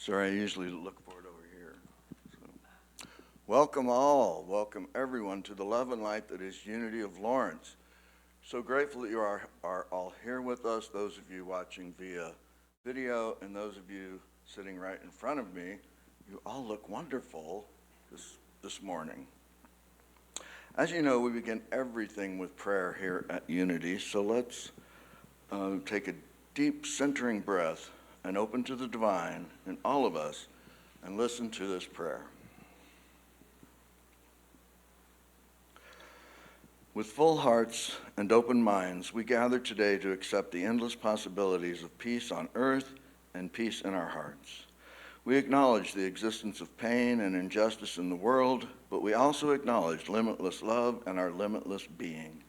Sorry, I usually look for it over here. So, welcome all, welcome everyone to the love and light that is Unity of Lawrence. So grateful that you are all here with us, those of you watching via video and those of you sitting right in front of me. You all look wonderful this morning. As you know, we begin everything with prayer here at Unity, so let's take a deep centering breath and open to the divine in all of us and listen to this prayer. With full hearts and open minds, we gather today to accept the endless possibilities of peace on earth and peace in our hearts. We acknowledge the existence of pain and injustice in the world, but we also acknowledge limitless love and our limitless being.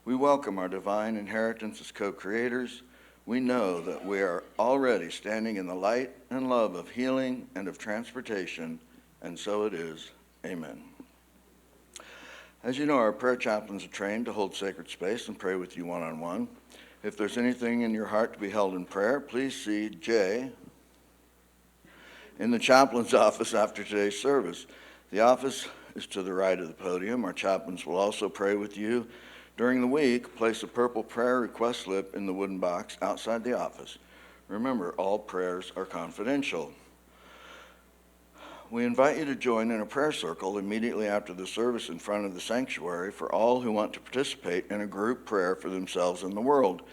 We welcome our divine inheritance as co-creators. We know that we are already standing in the light and love of healing and of transportation, and so it is. Amen. As you know, our prayer chaplains are trained to hold sacred space and pray with you one-on-one. If there's anything in your heart to be held in prayer, please see Jay in the chaplain's office after today's service. The office is to the right of the podium. Our chaplains will also pray with you. During the week, place a purple prayer request slip in the wooden box outside the office. Remember, all prayers are confidential. We invite you to join in a prayer circle immediately after the service in front of the sanctuary for all who want to participate in a group prayer for themselves and the world.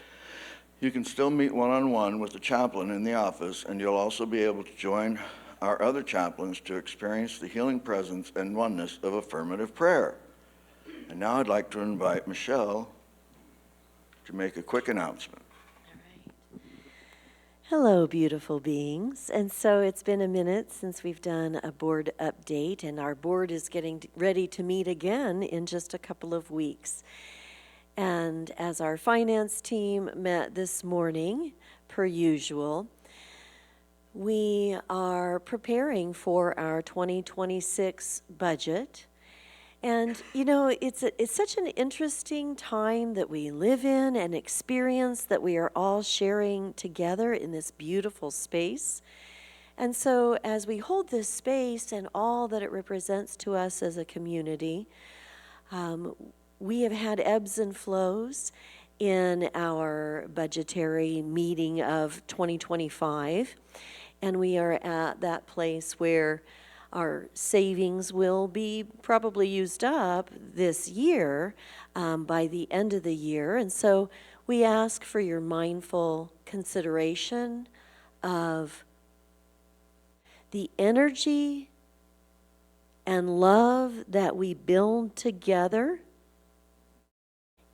You can still meet one-on-one with the chaplain in the office, and you'll also be able to join our other chaplains to experience the healing presence and oneness of affirmative prayer. And now I'd like to invite Michelle to make a quick announcement. Hello, beautiful beings. And so it's been a minute since we've done a board update, and our board is getting ready to meet again in just a couple of weeks. And as our finance team met this morning, per usual, we are preparing for our 2026 budget. And, you know, it's such an interesting time that we live in and experience that we are all sharing together in this beautiful space. And so as we hold this space and all that it represents to us as a community, we have had ebbs and flows in our budgetary meeting of 2025. And we are at that place where our savings will be probably used up this year by the end of the year. And so we ask for your mindful consideration of the energy and love that we build together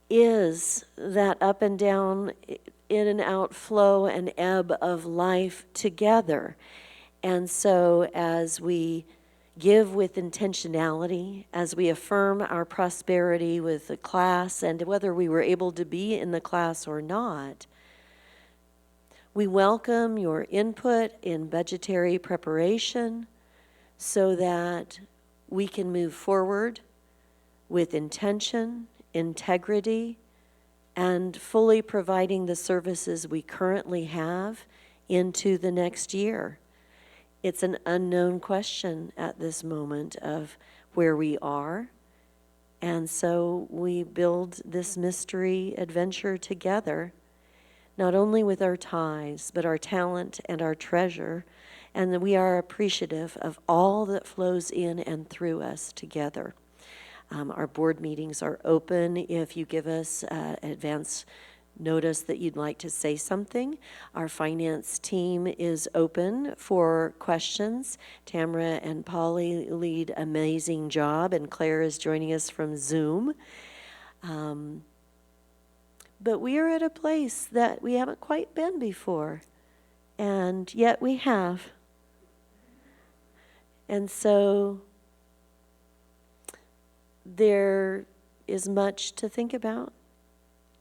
is that up and down, in and out flow and ebb of life together. And so as we give with intentionality, as we affirm our prosperity with the class, and whether we were able to be in the class or not, we welcome your input in budgetary preparation so that we can move forward with intention, integrity, and fully providing the services we currently have into the next year. It's an unknown question at this moment of where we are. And so we build this mystery adventure together, not only with our tithes, but our talent and our treasure. And we are appreciative of all that flows in and through us together. Our board meetings are open if you give us advance notice that you'd like to say something. Our finance team is open for questions. Tamara and Polly lead an amazing job, and Claire is joining us from Zoom. But we are at a place that we haven't quite been before, and yet we have. And so there is much to think about,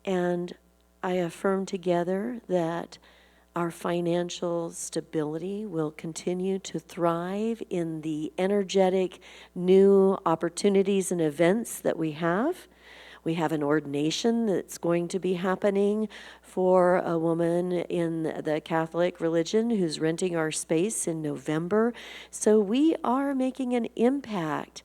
and I affirm together that our financial stability will continue to thrive in the energetic new opportunities and events that we have. We have an ordination that's going to be happening for a woman in the Catholic religion who's renting our space in November. So we are making an impact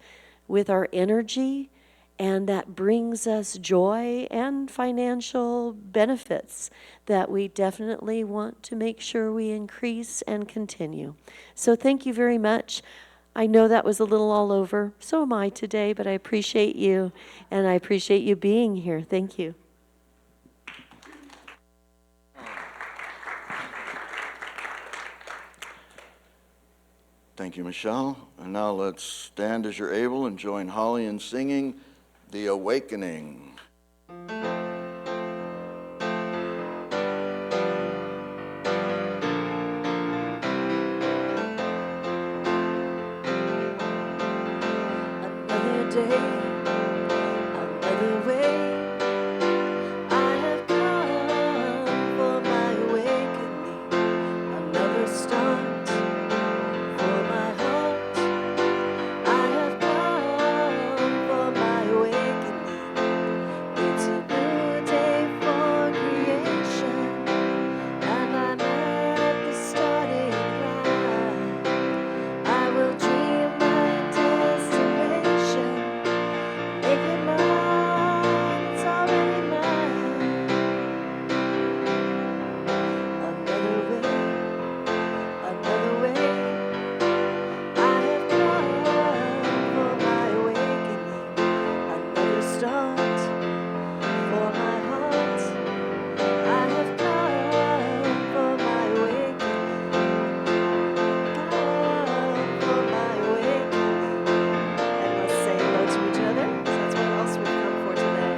with our energy, and that brings us joy and financial benefits that we definitely want to make sure we increase and continue. So thank you very much. I know that was a little all over. So am I today, but I appreciate you, and I appreciate you being here. Thank you. Thank you, Michelle. And now let's stand as you're able and join Holly in singing The Awakening. Another day, another way. I have come for my awakening. Another start for my heart. I have come for my awakening. It's a new day for creation, and I'm at the starting line. I will dream my destination, make it mine, it's already mine. Another way, I have come for my awakening. Another start for my heart. I have come for my awakening. Come for my awakening. And let's say hello to each other, 'cause that's what else we've come for today.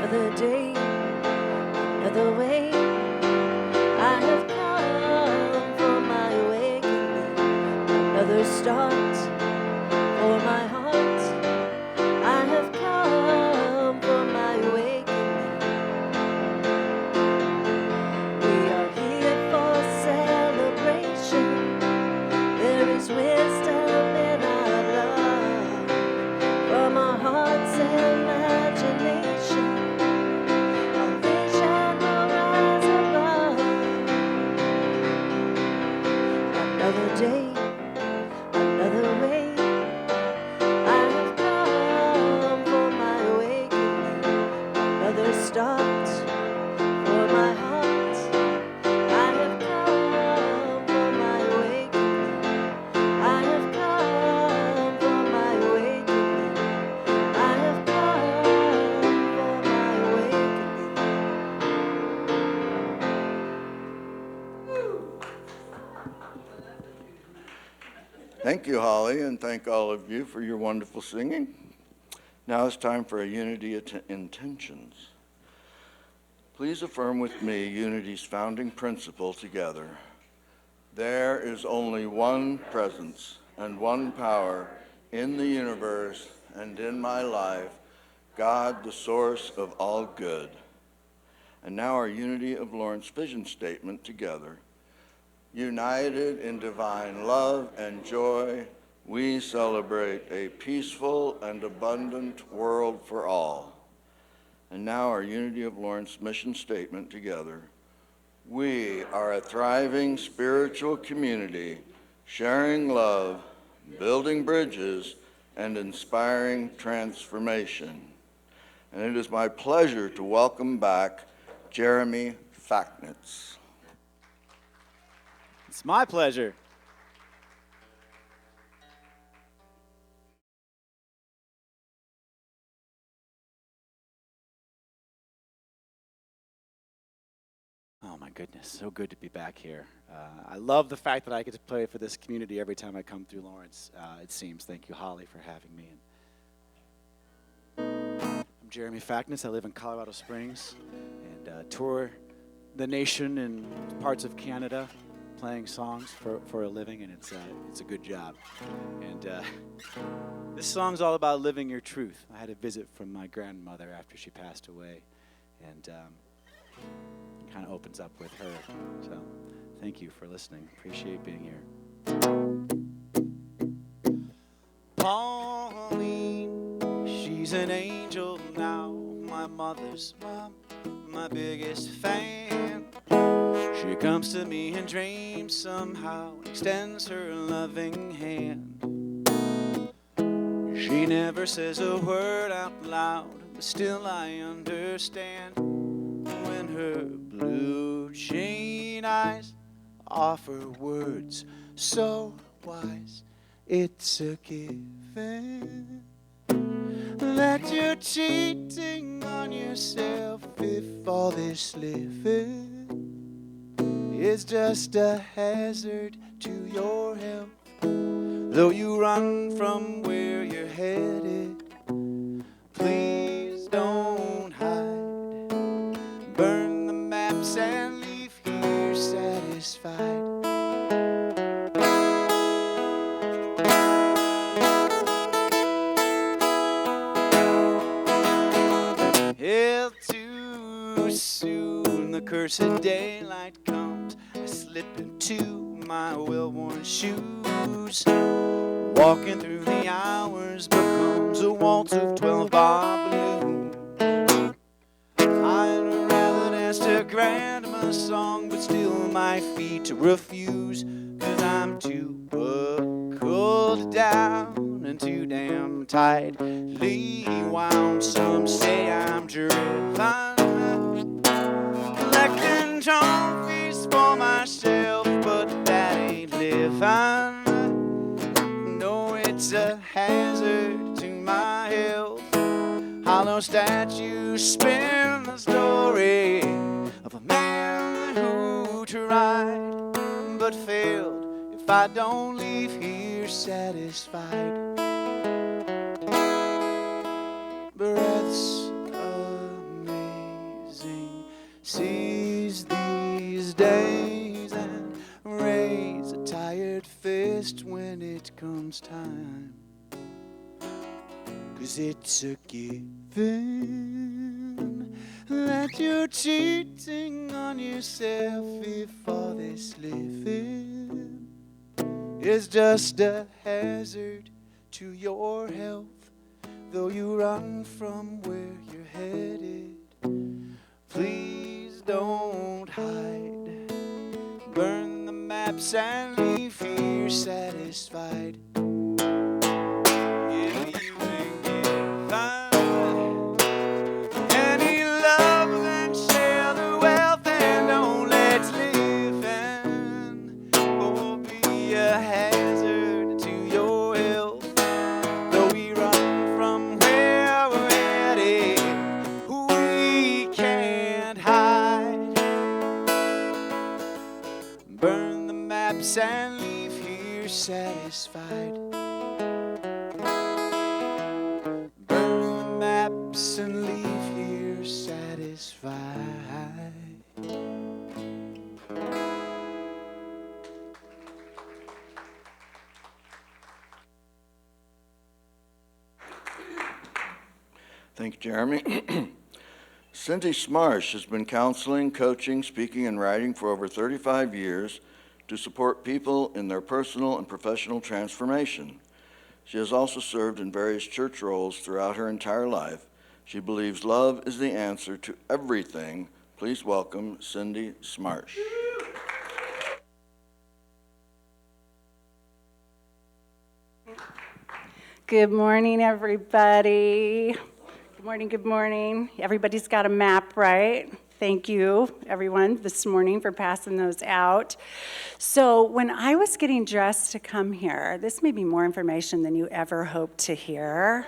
Another day, another way. I have come for my awakening. Another start for my heart. I have come for my awakening. We are here for celebration. There is wisdom in our love, from our heart's imagination. A vision will rise above. Another day, another way. I have come for my awakening. Another start for my heart. I have come for my awakening. I have come for my awakening. Thank you, Holly, and thank all of you for your wonderful singing. Now it's time for a Unity intentions. Please affirm with me Unity's founding principle together. There is only one presence and one power in the universe and in my life, God, the source of all good. And now our Unity of Lawrence vision statement together. United in divine love and joy, we celebrate a peaceful and abundant world for all. And now our Unity of Lawrence mission statement together. We are a thriving spiritual community, sharing love, building bridges, and inspiring transformation. And it is my pleasure to welcome back Jeremy Facknitz. It's my pleasure. Oh my goodness, so good to be back here. I love the fact that I get to play for this community every time I come through Lawrence, it seems. Thank you, Holly, for having me. I'm Jeremy Facknitz. I live in Colorado Springs and tour the nation and parts of Canada playing songs for a living, and it's a good job. And this song's all about living your truth. I had a visit from my grandmother after she passed away, and kind of opens up with her. So thank you for listening. Appreciate being here. Pauline, she's an angel now, my mother's mom, my biggest fan. She comes to me in dreams somehow, extends her loving hand. She never says a word out loud, but still I understand when her blue jean eyes offer words so wise. It's a given that you're cheating on yourself if all this living is just a hazard to your health. Though you run from where you're headed, please don't hide. Burn the maps and leave here satisfied. Hell, too soon the cursed daylight comes. I slip into my well-worn shoes. Walking through the hours becomes a waltz of 12-bar blues. I'd rather dance to grandma's song, but still my feet refuse, 'cause I'm too buckled down and too damn tightly wound. Some say I'm driven, collecting trophies for myself, but that ain't living. No, it's a hazard to my health. Hollow statues spin the story of a man who tried but failed. If I don't leave here satisfied, breath's amazing. Seize these days and raise a tired fist when it comes time. 'Cause it's a given that you're cheating on yourself if all this living is just a hazard to your health. Though you run from where you're headed, please don't hide. Burn the maps and leave here satisfied. satisfied. Burn the maps and leave here satisfied. Thank you, Jeremy. Cindy Smarsh has been counseling, coaching, speaking, and writing for over 35 years to support people in their personal and professional transformation. She has also served in various church roles throughout her entire life. She believes love is the answer to everything. Please welcome Cindy Smarsh. Good morning, everybody. Good morning, good morning. Everybody's got a map, right? Thank you, everyone, this morning for passing those out. So when I was getting dressed to come here, this may be more information than you ever hoped to hear.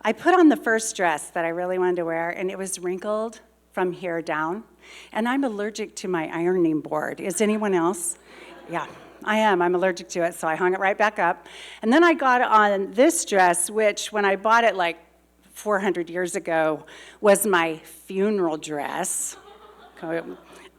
I put on the first dress that I really wanted to wear, and it was wrinkled from here down. And I'm allergic to my ironing board. Is anyone else? Yeah. I am. I'm allergic to it, so I hung it right back up. And then I got on this dress, which when I bought it like 400 years ago was my funeral dress.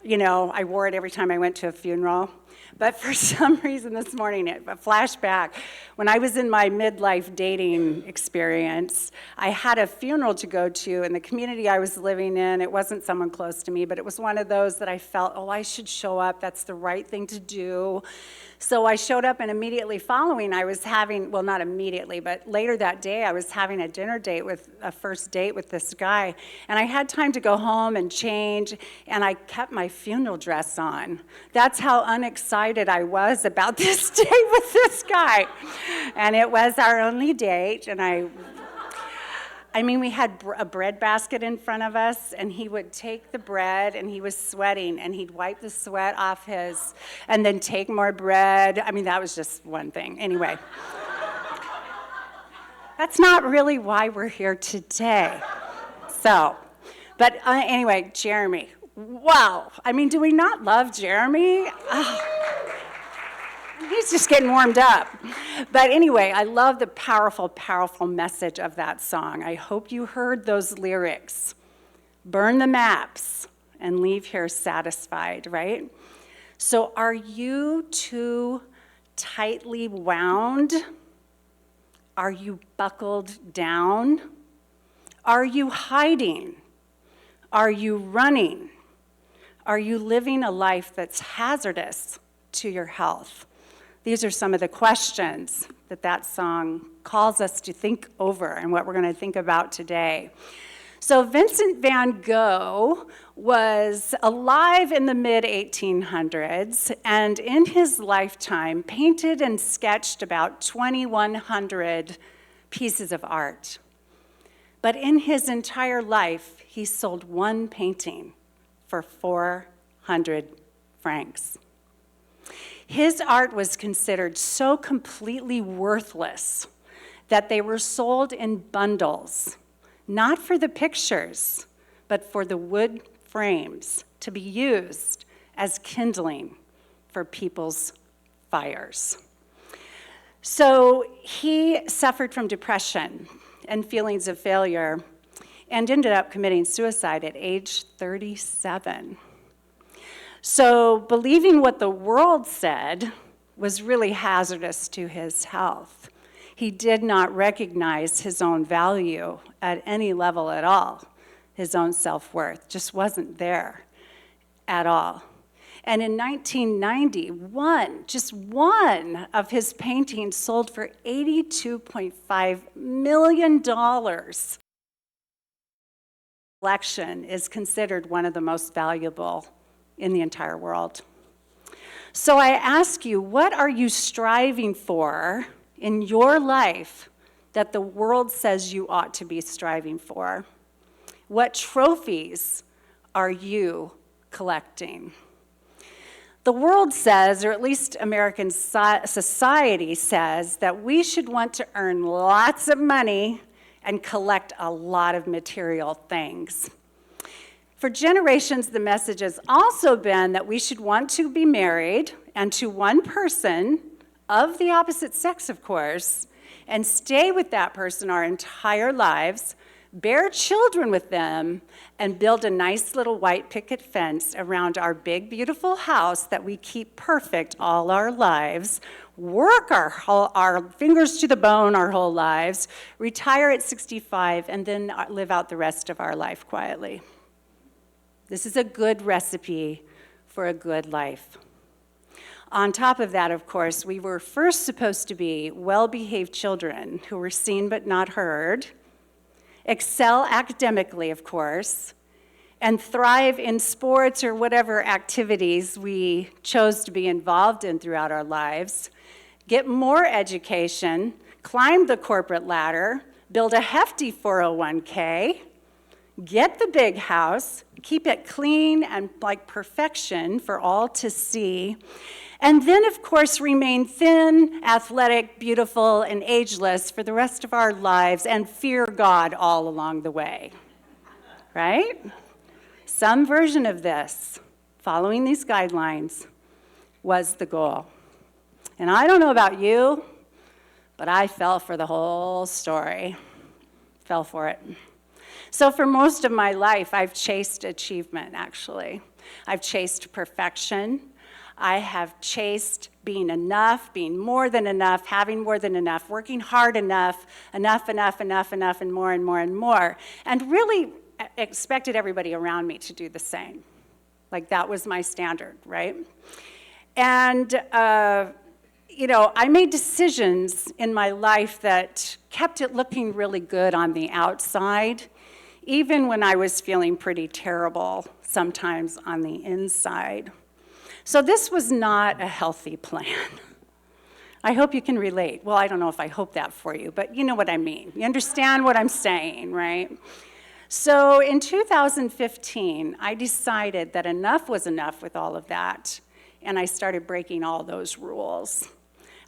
You know, I wore it every time I went to a funeral. But for some reason this morning, a flashback, when I was in my midlife dating experience, I had a funeral to go to in the community I was living in. It wasn't someone close to me, but it was one of those that I felt, oh, I should show up. That's the right thing to do. So I showed up, and immediately following, I was having, well, not immediately, but later that day, I was having a dinner date with, a first date with this guy. And I had time to go home and change, and I kept my funeral dress on. That's how unexcited I was about this date with this guy. And it was our only date, and I mean, we had a bread basket in front of us, and he would take the bread, and he was sweating, and he'd wipe the sweat off his, and then take more bread. I mean, that was just one thing. Anyway, that's not really why we're here today. So, but anyway, Jeremy. Wow. I mean, do we not love Jeremy? Oh. He's just getting warmed up. But anyway, I love the powerful, powerful message of that song. I hope you heard those lyrics. Burn the maps and leave here satisfied, right? So are you too tightly wound? Are you buckled down? Are you hiding? Are you running? Are you living a life that's hazardous to your health? These are some of the questions that song calls us to think over and what we're going to think about today. So Vincent van Gogh was alive in the mid-1800s, and in his lifetime painted and sketched about 2,100 pieces of art. But in his entire life, he sold one painting for 400 francs. His art was considered so completely worthless that they were sold in bundles, not for the pictures, but for the wood frames to be used as kindling for people's fires. So he suffered from depression and feelings of failure and ended up committing suicide at age 37. So believing what the world said was really hazardous to his health. He did not recognize his own value at any level at all. His own self-worth just wasn't there at all. And in 1991, just one of his paintings sold for $82.5 million. Collection is considered one of the most valuable in the entire world. So I ask you, what are you striving for in your life that the world says you ought to be striving for? What trophies are you collecting? The world says, or at least American society says, that we should want to earn lots of money and collect a lot of material things. For generations, the message has also been that we should want to be married and to one person of the opposite sex, of course, and stay with that person our entire lives, bear children with them, and build a nice little white picket fence around our big, beautiful house that we keep perfect all our lives, work our fingers to the bone our whole lives, retire at 65, and then live out the rest of our life quietly. This is a good recipe for a good life. On top of that, of course, we were first supposed to be well-behaved children who were seen but not heard, excel academically, of course, and thrive in sports or whatever activities we chose to be involved in throughout our lives, get more education, climb the corporate ladder, build a hefty 401k, get the big house, keep it clean and like perfection for all to see, and then, of course, remain thin, athletic, beautiful, and ageless for the rest of our lives and fear God all along the way, right? Some version of this, following these guidelines, was the goal. And I don't know about you, but I fell for the whole story. Fell for it. So for most of my life, I've chased achievement, actually. I've chased perfection. I have chased being enough, being more than enough, having more than enough, working hard enough, and more and more and more. And really expected everybody around me to do the same. Like that was my standard, right? And, I made decisions in my life that kept it looking really good on the outside, even when I was feeling pretty terrible sometimes on the inside. So this was not a healthy plan. I hope you can relate. Well, I don't know if I hope that for you, but you know what I mean. You understand what I'm saying, right? So in 2015, I decided that enough was enough with all of that, and I started breaking all those rules.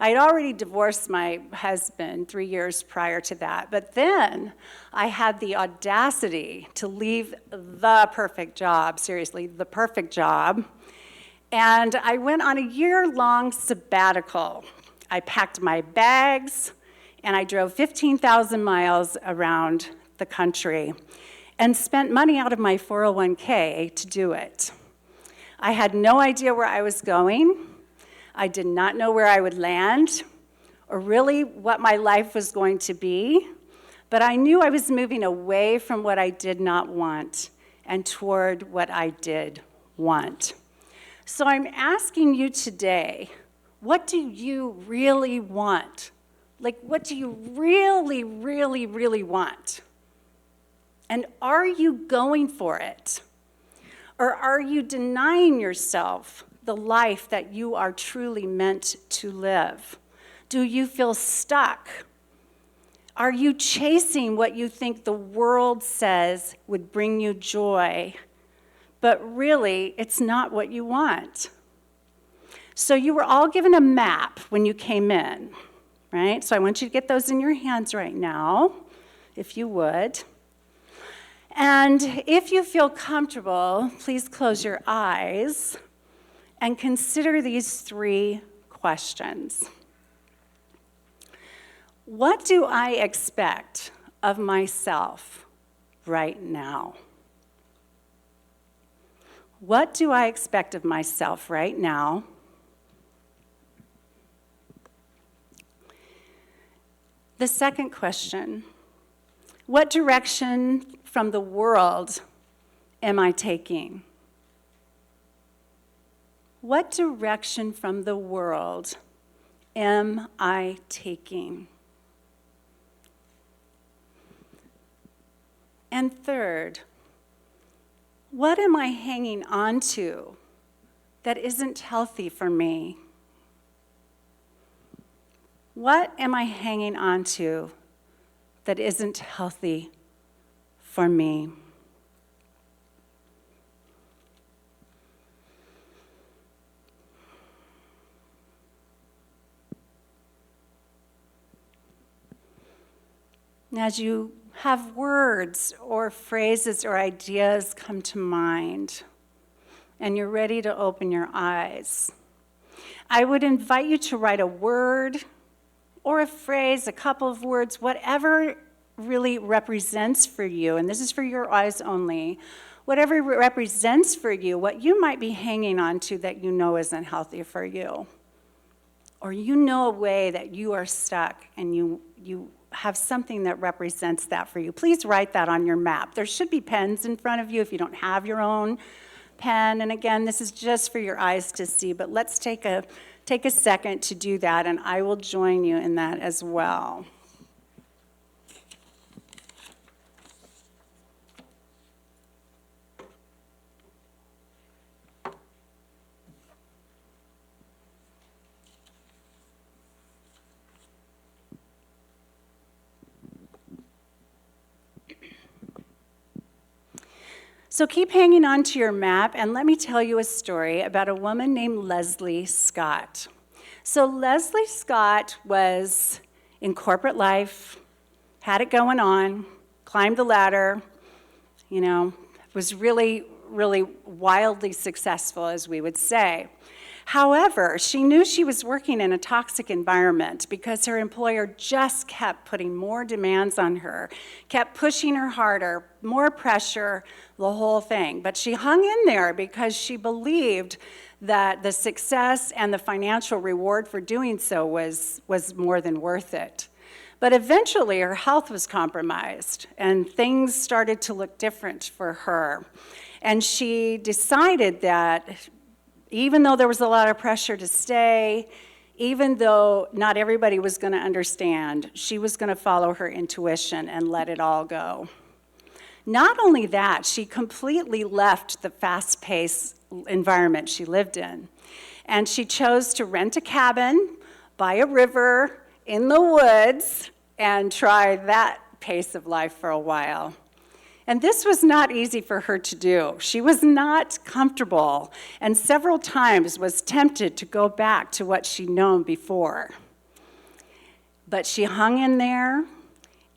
I had already divorced my husband 3 years prior to that, but then I had the audacity to leave the perfect job, seriously, the perfect job, and I went on a year-long sabbatical. I packed my bags, and I drove 15,000 miles around the country and spent money out of my 401k to do it. I had no idea where I was going. I did not know where I would land or really what my life was going to be, but I knew I was moving away from what I did not want and toward what I did want. So I'm asking you today, what do you really want? Like, what do you really, really, really want? And are you going for it? Or are you denying yourself the life that you are truly meant to live? Do you feel stuck? Are you chasing what you think the world says would bring you joy, but really it's not what you want? So you were all given a map when you came in, right? So I want you to get those in your hands right now, if you would. And if you feel comfortable, please close your eyes and consider these 3 questions. What do I expect of myself right now? What do I expect of myself right now? The second question, what direction from the world am I taking? What direction from the world am I taking? And third, what am I hanging on to that isn't healthy for me? What am I hanging on to that isn't healthy for me? As you have words or phrases or ideas come to mind, and you're ready to open your eyes, I would invite you to write a word or a phrase, a couple of words, whatever really represents for you, and this is for your eyes only, whatever represents for you what you might be hanging on to that you know isn't healthy for you. Or you know a way that you are stuck and you have something that represents that for you. Please write that on your map. There should be pens in front of you if you don't have your own pen. And again, this is just for your eyes to see, but let's take a second to do that, and I will join you in that as well. So keep hanging on to your map, and let me tell you a story about a woman named Leslie Scott. So Leslie Scott was in corporate life, had it going on, climbed the ladder, was really, really wildly successful, as we would say. However, she knew she was working in a toxic environment because her employer just kept putting more demands on her, kept pushing her harder, more pressure, the whole thing. But she hung in there because she believed that the success and the financial reward for doing so was more than worth it. But eventually her health was compromised and things started to look different for her. And she decided that even though there was a lot of pressure to stay, even though not everybody was going to understand, she was going to follow her intuition and let it all go. Not only that, she completely left the fast-paced environment she lived in. And she chose to rent a cabin by a river in the woods and try that pace of life for a while. And this was not easy for her to do. She was not comfortable and several times was tempted to go back to what she'd known before. But she hung in there,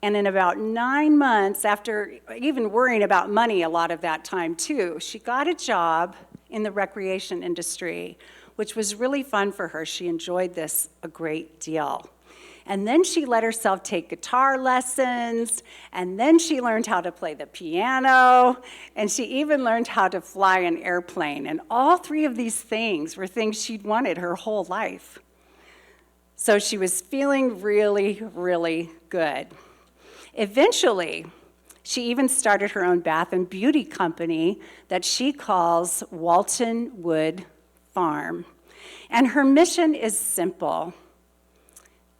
and in about 9 months, after even worrying about money a lot of that time too, she got a job in the recreation industry, which was really fun for her. She enjoyed this a great deal. And then she let herself take guitar lessons, and then she learned how to play the piano, and she even learned how to fly an airplane. And all three of these things were things she'd wanted her whole life. So she was feeling really, really good. Eventually, she even started her own bath and beauty company that she calls Walton Wood Farm. And her mission is simple: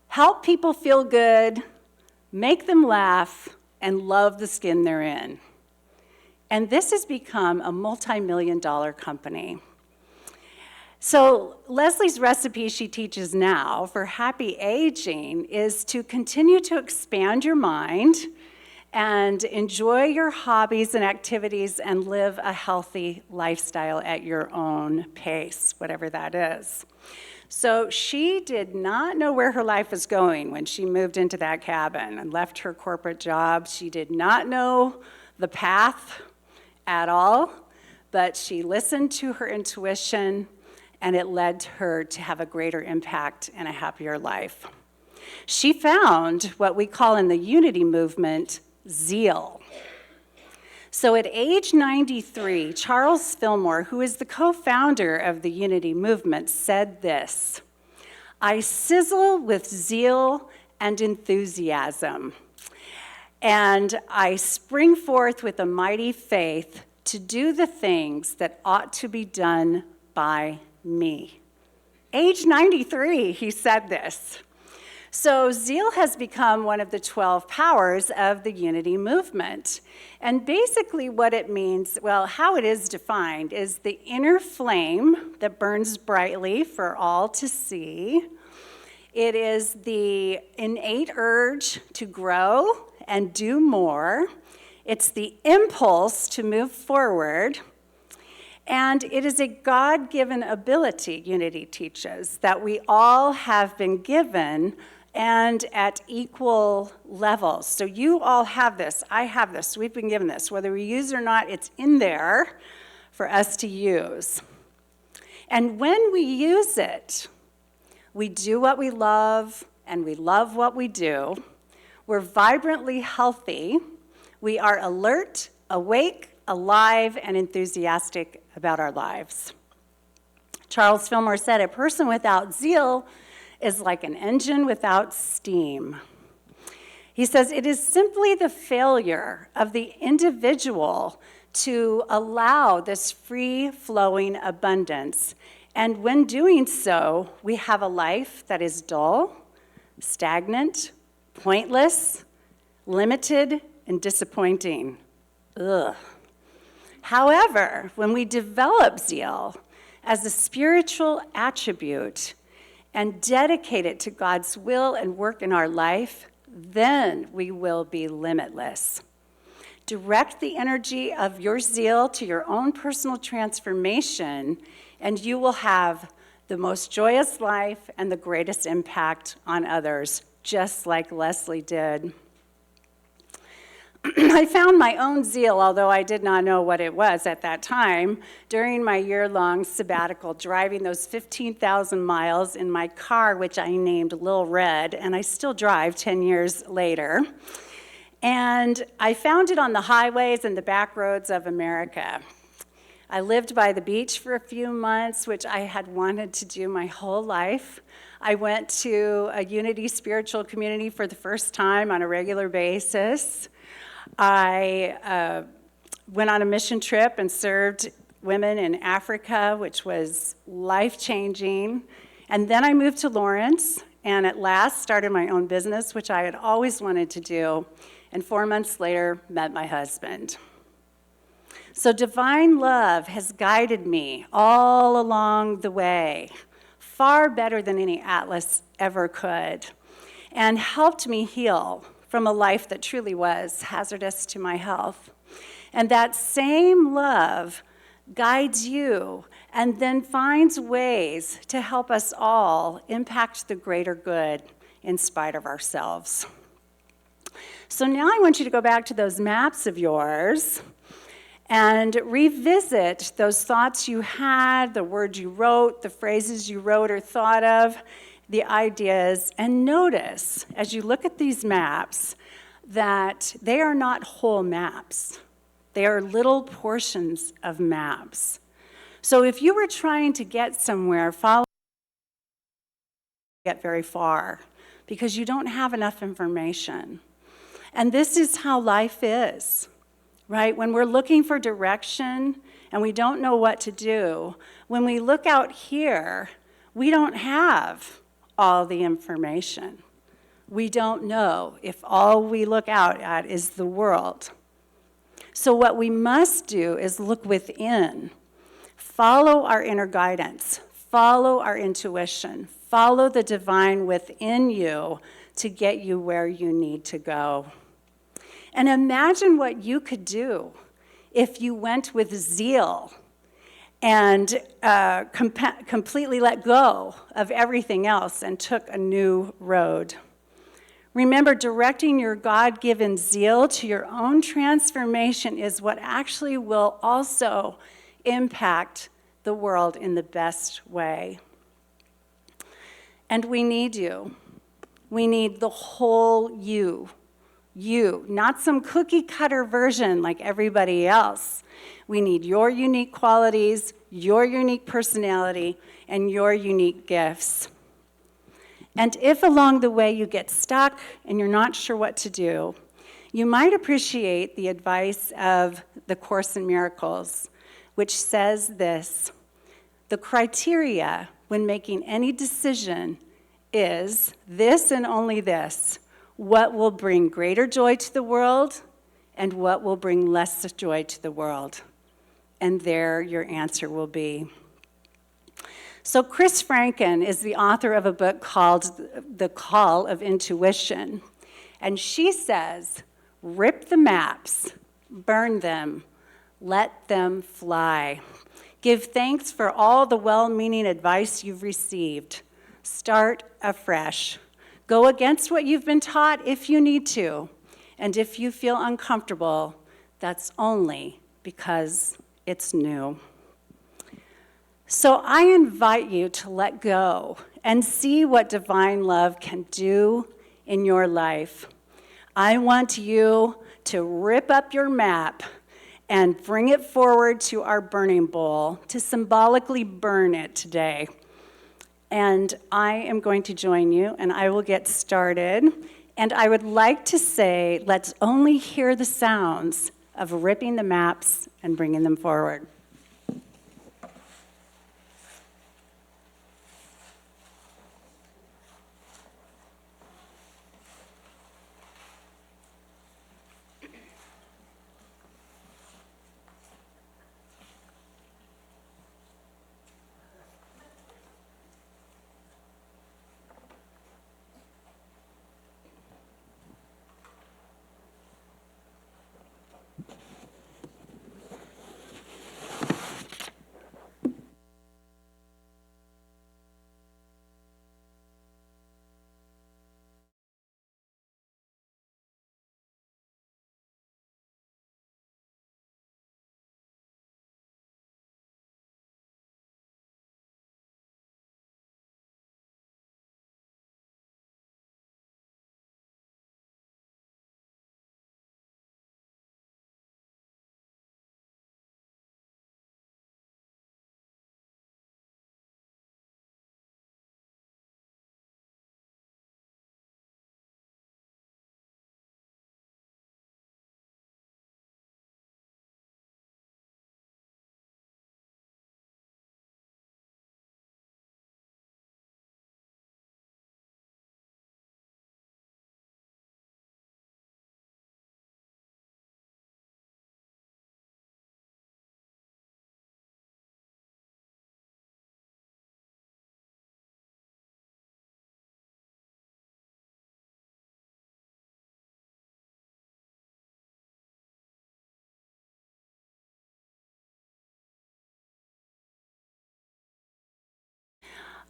help people feel good, make them laugh, and love the skin they're in. And this has become a multi-million-dollar company. So Leslie's recipe she teaches now for happy aging is to continue to expand your mind and enjoy your hobbies and activities and live a healthy lifestyle at your own pace, whatever that is. So she did not know where her life was going when she moved into that cabin and left her corporate job. She did not know the path at all, but she listened to her intuition, and it led her to have a greater impact and a happier life. She found what we call in the unity movement zeal. So at age 93, Charles Fillmore, who is the co-founder of the Unity movement, said this: "I sizzle with zeal and enthusiasm, and I spring forth with a mighty faith to do the things that ought to be done by me." Age 93, he said this. So zeal has become one of the 12 powers of the Unity movement. And basically what it means, well, how it is defined is the inner flame that burns brightly for all to see. It is the innate urge to grow and do more. It's the impulse to move forward. And it is a God-given ability, Unity teaches, that we all have been given and at equal levels. So you all have this, I have this, we've been given this. Whether we use it or not, it's in there for us to use. And when we use it, we do what we love, and we love what we do. We're vibrantly healthy. We are alert, awake, alive, and enthusiastic about our lives. Charles Fillmore said, "A person without zeal is like an engine without steam." He says, "It is simply the failure of the individual to allow this free-flowing abundance. And when doing so, we have a life that is dull, stagnant, pointless, limited, and disappointing." Ugh. However, when we develop zeal as a spiritual attribute and dedicate it to God's will and work in our life, then we will be limitless. Direct the energy of your zeal to your own personal transformation, and you will have the most joyous life and the greatest impact on others, just like Leslie did. I found my own zeal, although I did not know what it was at that time, during my year-long sabbatical, driving those 15,000 miles in my car, which I named Lil Red, and I still drive 10 years later. And I found it on the highways and the back roads of America. I lived by the beach for a few months, which I had wanted to do my whole life. I went to a Unity spiritual community for the first time on a regular basis. I went on a mission trip and served women in Africa, which was life-changing. And then I moved to Lawrence, and at last started my own business, which I had always wanted to do. And 4 months later, met my husband. So divine love has guided me all along the way, far better than any atlas ever could, and helped me heal from a life that truly was hazardous to my health. And that same love guides you and then finds ways to help us all impact the greater good in spite of ourselves. So now I want you to go back to those maps of yours and revisit those thoughts you had, the words you wrote, the phrases you wrote or thought of, the ideas, and notice as you look at these maps that they are not whole maps. They are little portions of maps. So if you were trying to get somewhere, follow get very far because you don't have enough information. And this is how life is, right? When we're looking for direction and we don't know what to do, when we look out here, we don't have all the information. We don't know if all we look out at is the world. So what we must do is look within, follow our inner guidance, follow our intuition, follow the divine within you to get you where you need to go. And imagine what you could do if you went with zeal and completely let go of everything else and took a new road. Remember, directing your God-given zeal to your own transformation is what actually will also impact the world in the best way. And we need you. We need the whole you. You, not some cookie-cutter version like everybody else. We need your unique qualities, your unique personality, and your unique gifts. And if along the way you get stuck and you're not sure what to do, you might appreciate the advice of the Course in Miracles, which says this: the criteria when making any decision is this and only this: what will bring greater joy to the world and what will bring less joy to the world. And there your answer will be. So Chris Franken is the author of a book called The Call of Intuition. And she says, rip the maps, burn them, let them fly. Give thanks for all the well-meaning advice you've received. Start afresh. Go against what you've been taught if you need to. And if you feel uncomfortable, that's only because it's new. So I invite you to let go and see what divine love can do in your life. I want you to rip up your map and bring it forward to our burning bowl to symbolically burn it today. And I am going to join you, and I will get started. And I would like to say, let's only hear the sounds of ripping the maps and bringing them forward.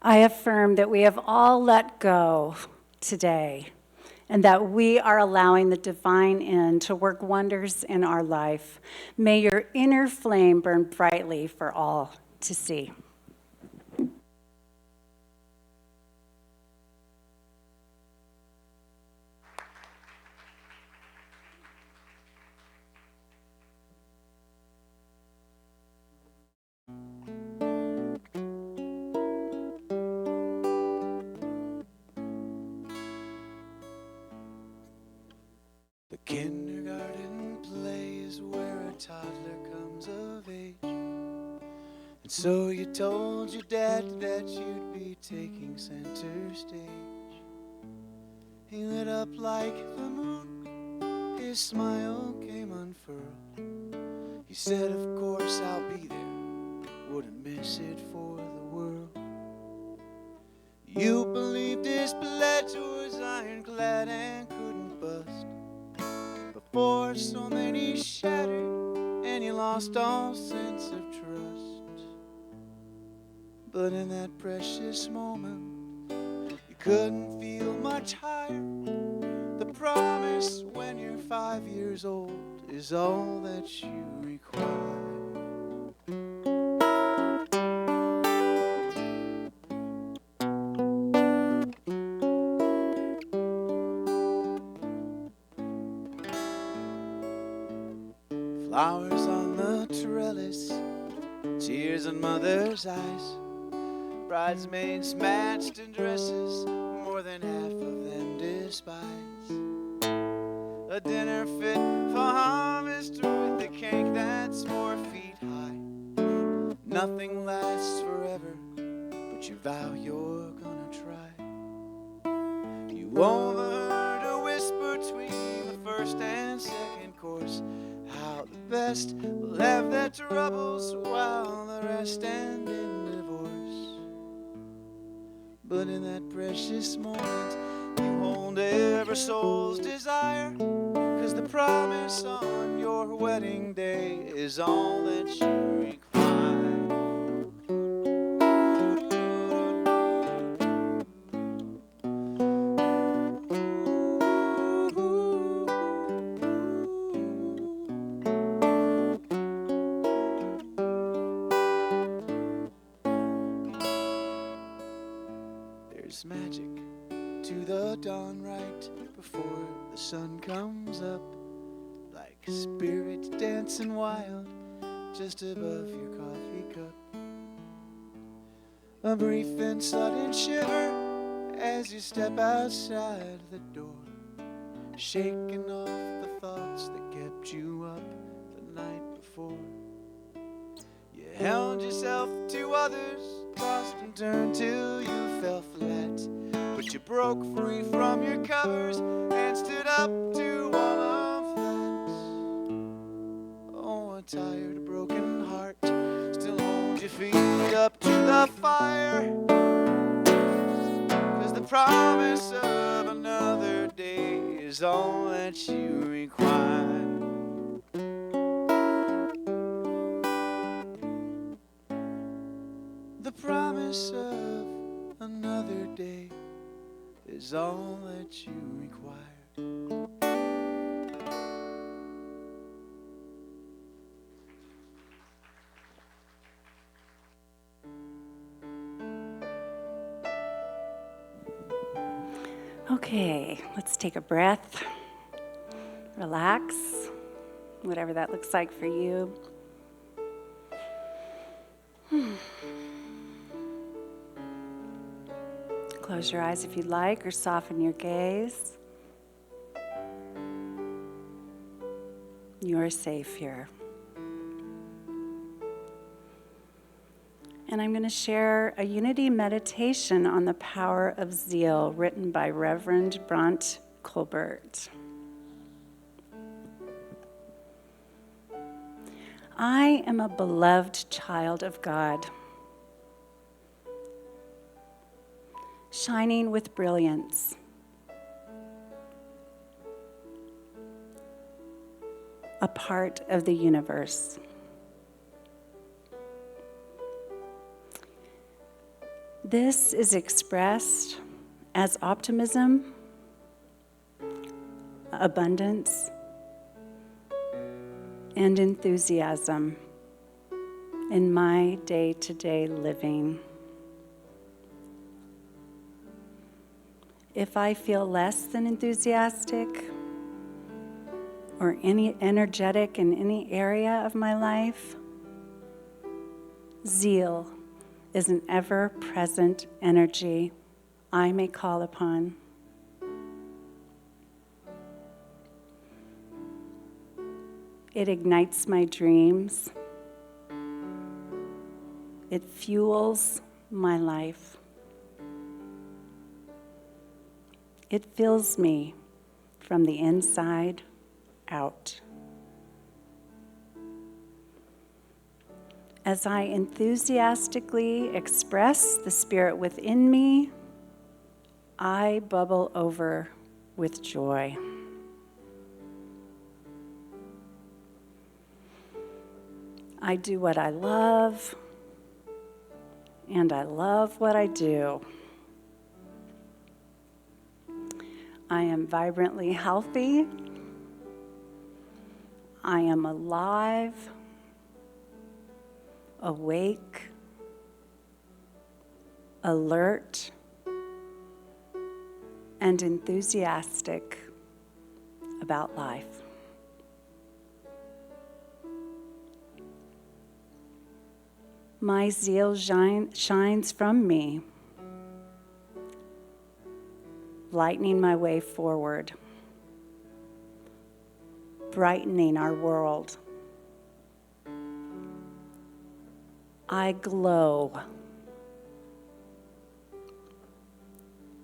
I affirm that we have all let go today and that we are allowing the divine end to work wonders in our life. May your inner flame burn brightly for all to see. The kindergarten play is where a toddler comes of age. And so you told your dad that you'd be taking center stage. He lit up like the moon, his smile came unfurled. He said, of course I'll be there, wouldn't miss it for the world. You believed his pledge was ironclad and couldn't bust. Before so many shattered and you lost all sense of trust. But in that precious moment, you couldn't feel much higher. The promise when you're 5 years old is all that you require. Flowers on the trellis, tears in mother's eyes. Bridesmaids matched in dresses, more than half of them despise. A dinner fit for harvest with a cake that's 4 feet high. Nothing lasts forever, but you vow you're gonna try. You overheard a whisper between the first and second course, how the best will have their troubles while the rest end in divorce. But in that precious moment, you hold every soul's desire, 'cause the promise on your wedding day is all that you require. it's magic to the dawn right before the sun comes up, like spirits dancing wild just above your coffee cup. A brief and sudden shiver as you step outside the door, shaking off the thoughts that kept you up the night before. You held yourself to others, tossed and turned till you fell flat, but you broke free from your covers and stood up to all of that. Oh, a tired, broken heart still holds your feet up to the fire, 'cause the promise of another day is all that you require. The promise of another day is all that you require. Okay, let's take a breath. Relax, whatever that looks like for you. Close your eyes if you'd like, or soften your gaze. You are safe here. And I'm going to share a unity meditation on the power of zeal, written by Reverend Brant Colbert. I am a beloved child of God, shining with brilliance. A part of the universe. This is expressed as optimism, abundance, and enthusiasm in my day-to-day living. If I feel less than enthusiastic or any energetic in any area of my life, zeal is an ever-present energy I may call upon. It ignites my dreams. It fuels my life. It fills me from the inside out. As I enthusiastically express the spirit within me, I bubble over with joy. I do what I love, and I love what I do. I am vibrantly healthy. I am alive, awake, alert, and enthusiastic about life. My zeal shines from me, lightening my way forward, brightening our world. I glow.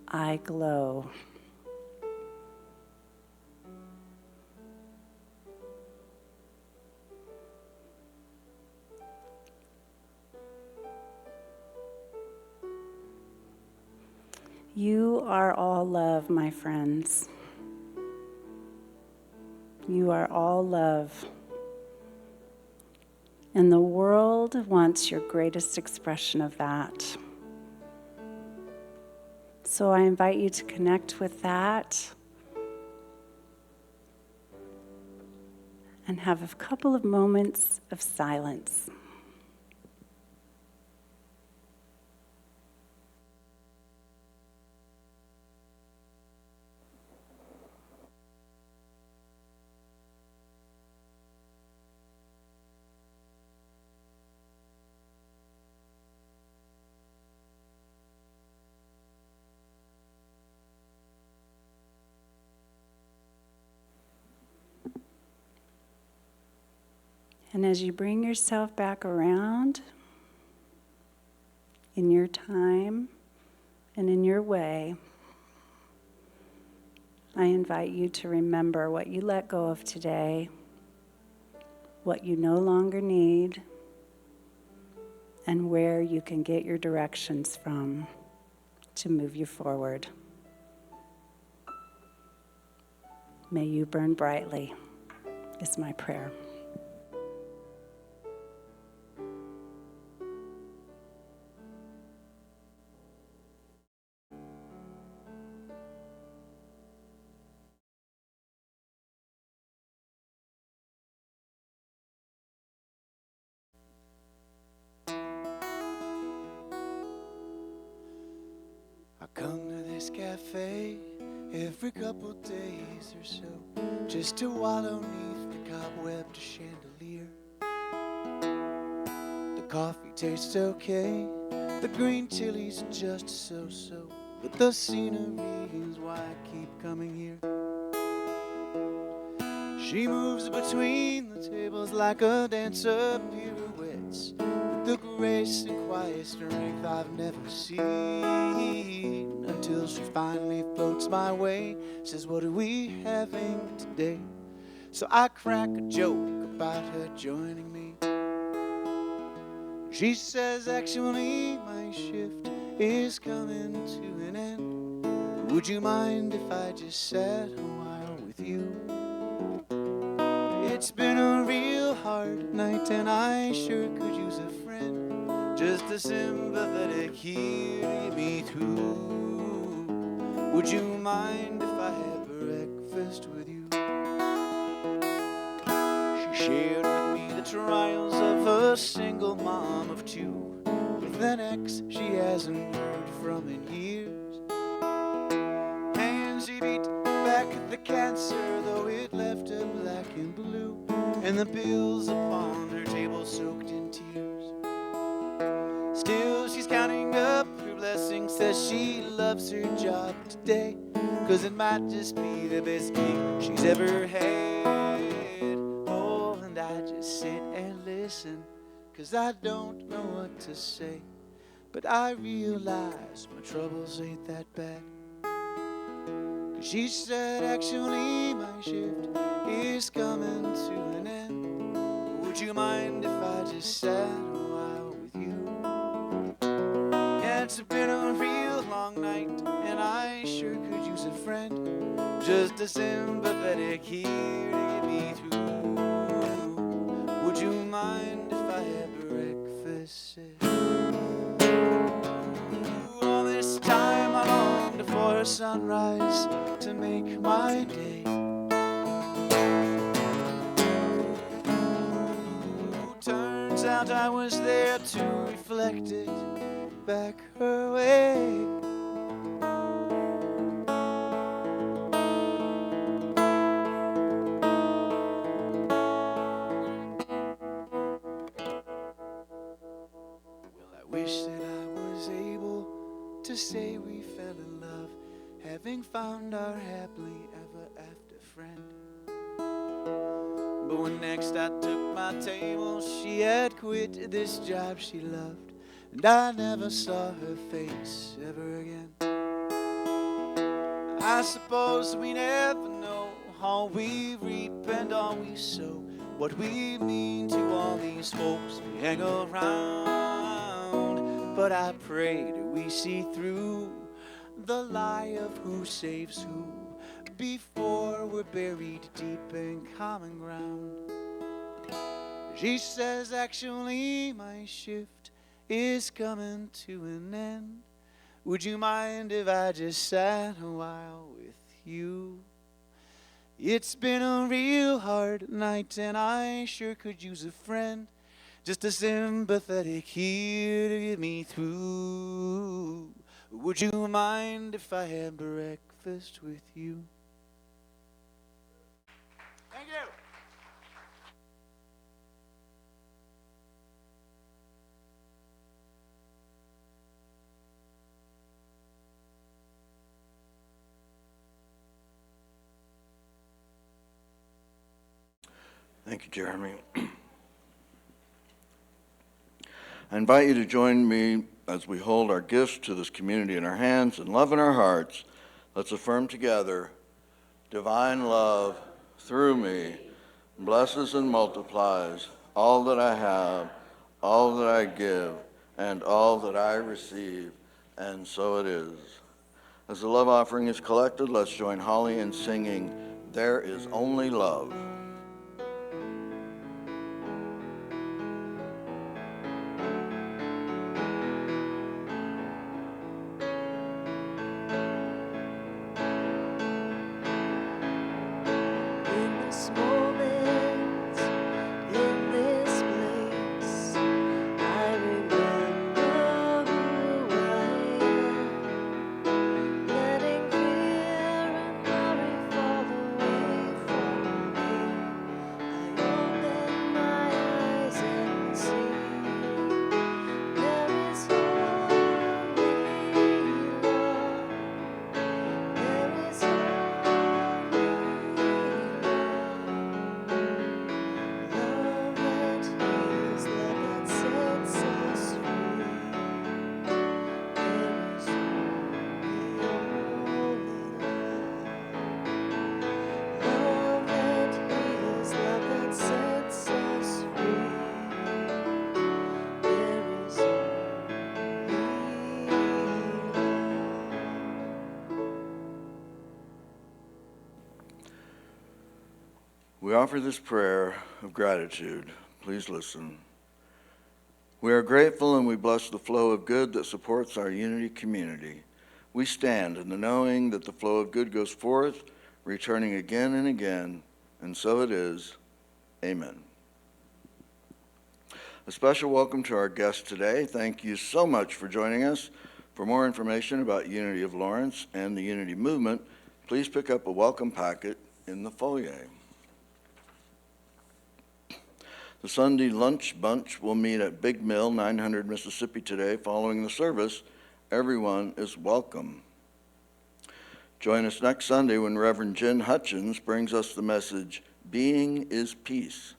I glow. You are all love, my friends. You are all love. And the world wants your greatest expression of that. So I invite you to connect with that and have a couple of moments of silence. And as you bring yourself back around in your time and in your way, I invite you to remember what you let go of today, what you no longer need, and where you can get your directions from to move you forward. May you burn brightly, is my prayer. I come to this cafe every couple days or so, just to wallow neath the cobwebbed chandelier. The coffee tastes okay, the green chili's just so-so, but the scenery is why I keep coming here. She moves between the tables like a dancer pirouettes, with the grace and quiet strength I've never seen, until she finally floats my way, says, "What are we having today?" So I crack a joke about her joining me. She says, "Actually, my shift is coming to an end. Would you mind if I just sat a while with you? It's been a real hard night and I sure could use a friend, just a sympathetic ear to get me through. Would you mind if I had breakfast with you?" She shared with me the trials of a single mom of two, with an ex she hasn't heard from in years. And she beat back the cancer, though it left her black and blue, and the bills upon her table soaked in tears. Still she's counting up her blessings, says she loves her job today, 'cause it might just be the best gig she's ever had. Oh, and I just sit and listen, 'cause I don't know what to say, but I realize my troubles ain't that bad. 'Cause she said, "Actually, my shift is coming to an end. Would you mind if I just sat a while with you? Yeah, it's been a real long night, and I sure could use a friend, just a sympathetic ear to get me through. Would you mind if I had breakfast?" All this time I longed for a sunrise to make my day. Turns out I was there to reflect it back her way. Well, I wish that I was able to say we fell in love, having found our happily ever after friend. But when next I took my table, she had quit this job she loved, and I never saw her face ever again. I suppose we never know all we reap and all we sow, what we mean to all these folks we hang around. But I pray that we see through the lie of who saves who before we're buried deep in common ground. She says, "Actually, my shift is coming to an end. Would you mind if I just sat a while with you? It's been a real hard night and I sure could use a friend, just a sympathetic ear to get me through. Would you mind if I had breakfast with you?" Thank you. Thank you, Jeremy. I invite you to join me as we hold our gifts to this community in our hands and love in our hearts. Let's affirm together, divine love through me blesses and multiplies all that I have, all that I give, and all that I receive, and so it is. As the love offering is collected, let's join Holly in singing, There Is Only Love. In this moment, in this place, I remember who I am, letting fear and worry fall away from me. I open my eyes and see there is only love. There is only love that heals, love that sets us free. There is only love that heals, love that sets us free. There is only We offer this prayer of gratitude. Please listen. We are grateful and we bless the flow of good that supports our unity community. We stand in the knowing that the flow of good goes forth, returning again and again, and so it is. Amen. A special welcome to our guests today. Thank you so much for joining us. For more information about Unity of Lawrence and the Unity Movement, please pick up a welcome packet in the foyer. The Sunday Lunch Bunch will meet at Big Mill, 900 Mississippi today. Following the service, everyone is welcome. Join us next Sunday when Reverend Jen Hutchins brings us the message, Being is Peace.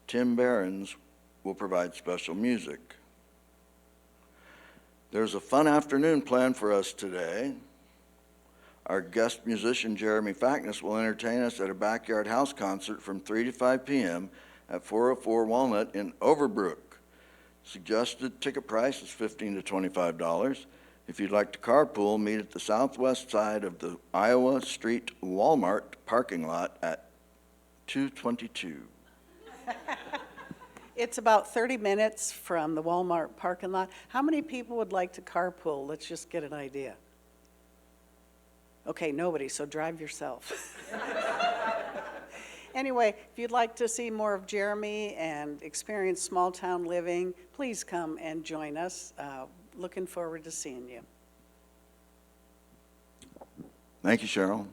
Tim Behrens will provide special music. There's a fun afternoon planned for us today. Our guest musician, Jeremy Fackness, will entertain us at a backyard house concert from 3 to 5 p.m. at 404 Walnut in Overbrook. Suggested ticket price is $15 to $25. If you'd like to carpool, meet at the southwest side of the Iowa Street Walmart parking lot at 222. It's about 30 minutes from the Walmart parking lot. How many people would like to carpool? Let's just get an idea. Okay, nobody, so drive yourself. Anyway, if you'd like to see more of Jeremy and experience small town living, please come and join us. Looking forward to seeing you. Thank you, Cheryl.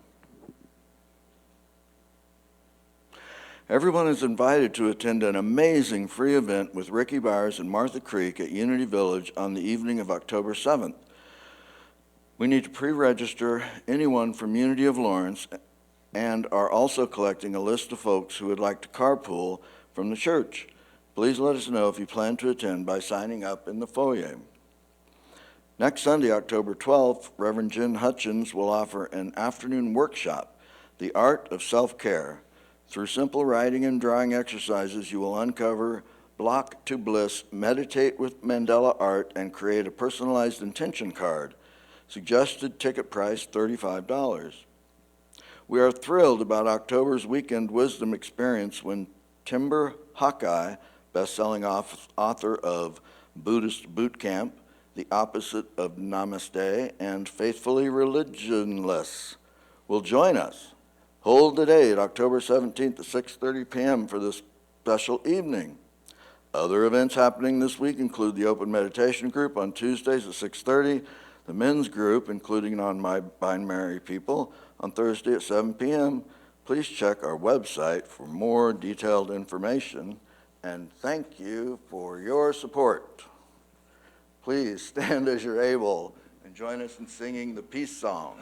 Everyone is invited to attend an amazing free event with Ricky Byers and Martha Creek at Unity Village on the evening of October 7th. We need to pre-register anyone from Unity of Lawrence and are also collecting a list of folks who would like to carpool from the church. Please let us know if you plan to attend by signing up in the foyer. Next Sunday, October 12th, Reverend Jen Hutchins will offer an afternoon workshop, The Art of Self-Care. Through simple writing and drawing exercises, you will uncover Block to Bliss, meditate with Mandela art, and create a personalized intention card. Suggested ticket price, $35. We are thrilled about October's Weekend Wisdom Experience when Timber Hawkeye, best-selling author of Buddhist Boot Camp, The Opposite of Namaste, and Faithfully Religionless, will join us. Hold the date, October 17th at 6:30 p.m. for this special evening. Other events happening this week include the Open Meditation Group on Tuesdays at 6:30, the Men's Group, including non-binary people, on Thursday at 7 p.m. Please check our website for more detailed information, and thank you for your support. Please stand as you're able and join us in singing the peace song.